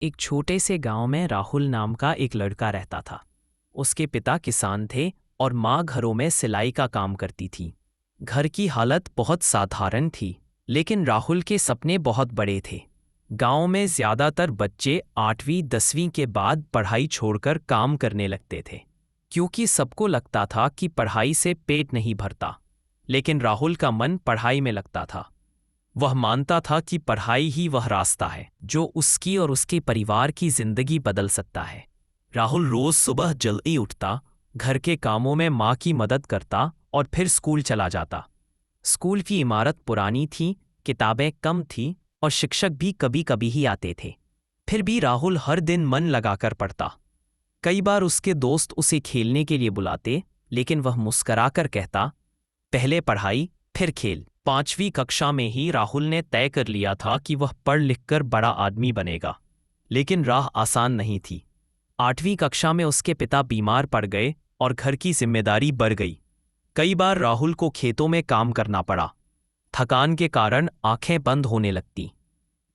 एक छोटे से गांव में राहुल नाम का एक लड़का रहता था। उसके पिता किसान थे और माँ घरों में सिलाई का काम करती थी। घर की हालत बहुत साधारण थी, लेकिन राहुल के सपने बहुत बड़े थे। गांव में ज़्यादातर बच्चे 8वीं-10वीं के बाद पढ़ाई छोड़कर काम करने लगते थे, क्योंकि सबको लगता था कि पढ़ाई से पेट नहीं भरता। लेकिन राहुल का मन पढ़ाई में लगता था। वह मानता था कि पढ़ाई ही वह रास्ता है जो उसकी और उसके परिवार की जिंदगी बदल सकता है। राहुल रोज सुबह जल्दी उठता, घर के कामों में माँ की मदद करता और फिर स्कूल चला जाता। स्कूल की इमारत पुरानी थी, किताबें कम थीं और शिक्षक भी कभी कभी ही आते थे। फिर भी राहुल हर दिन मन लगाकर पढ़ता। कई बार उसके दोस्त उसे खेलने के लिए बुलाते, लेकिन वह मुस्कराकर कहता, पहले पढ़ाई फिर खेल। 5वीं कक्षा में ही राहुल ने तय कर लिया था कि वह पढ़ लिख कर बड़ा आदमी बनेगा। लेकिन राह आसान नहीं थी। 8वीं कक्षा में उसके पिता बीमार पड़ गए और घर की जिम्मेदारी बढ़ गई। कई बार राहुल को खेतों में काम करना पड़ा। थकान के कारण आंखें बंद होने लगती।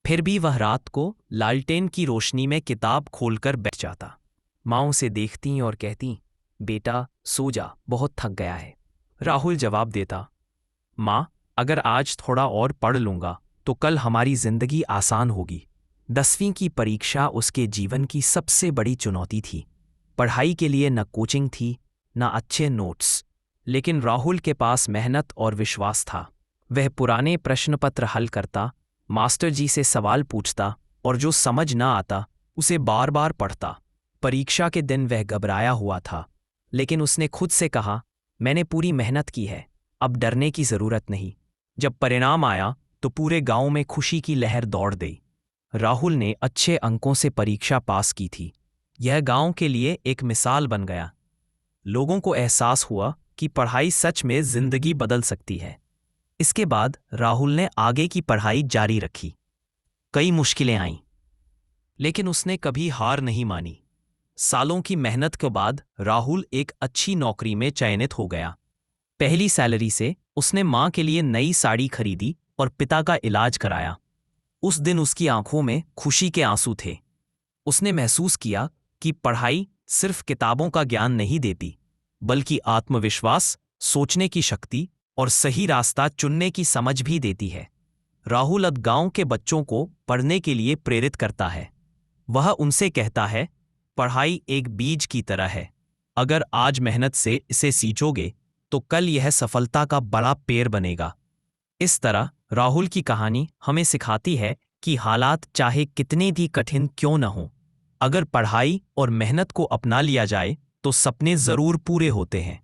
फिर भी वह रात को लालटेन की रोशनी में किताब खोलकर बैठ जाता। माँ उसे देखती और कहती, बेटा सो जा, बहुत थक गया है। राहुल जवाब देता, माँ, अगर आज थोड़ा और पढ़ लूंगा तो कल हमारी जिंदगी आसान होगी। 10वीं की परीक्षा उसके जीवन की सबसे बड़ी चुनौती थी। पढ़ाई के लिए न कोचिंग थी, न अच्छे नोट्स, लेकिन राहुल के पास मेहनत और विश्वास था। वह पुराने प्रश्नपत्र हल करता, मास्टर जी से सवाल पूछता और जो समझ ना आता उसे बार बार पढ़ता। परीक्षा के दिन वह घबराया हुआ था, लेकिन उसने खुद से कहा, मैंने पूरी मेहनत की है, अब डरने की जरूरत नहीं। जब परिणाम आया तो पूरे गांव में खुशी की लहर दौड़ गई। राहुल ने अच्छे अंकों से परीक्षा पास की थी। यह गांव के लिए एक मिसाल बन गया। लोगों को एहसास हुआ कि पढ़ाई सच में जिंदगी बदल सकती है। इसके बाद राहुल ने आगे की पढ़ाई जारी रखी। कई मुश्किलें आईं, लेकिन उसने कभी हार नहीं मानी। सालों की मेहनत के बाद राहुल एक अच्छी नौकरी में चयनित हो गया। पहली सैलरी से उसने माँ के लिए नई साड़ी खरीदी और पिता का इलाज कराया। उस दिन उसकी आंखों में खुशी के आंसू थे। उसने महसूस किया कि पढ़ाई सिर्फ किताबों का ज्ञान नहीं देती, बल्कि आत्मविश्वास, सोचने की शक्ति और सही रास्ता चुनने की समझ भी देती है। राहुल अब गांव के बच्चों को पढ़ने के लिए प्रेरित करता है। वह उनसे कहता है, पढ़ाई एक बीज की तरह है। अगर आज मेहनत से इसे सींचोगे तो कल यह सफलता का बड़ा पेड़ बनेगा। इस तरह राहुल की कहानी हमें सिखाती है कि हालात चाहे कितने भी कठिन क्यों न हों, अगर पढ़ाई और मेहनत को अपना लिया जाए तो सपने जरूर पूरे होते हैं।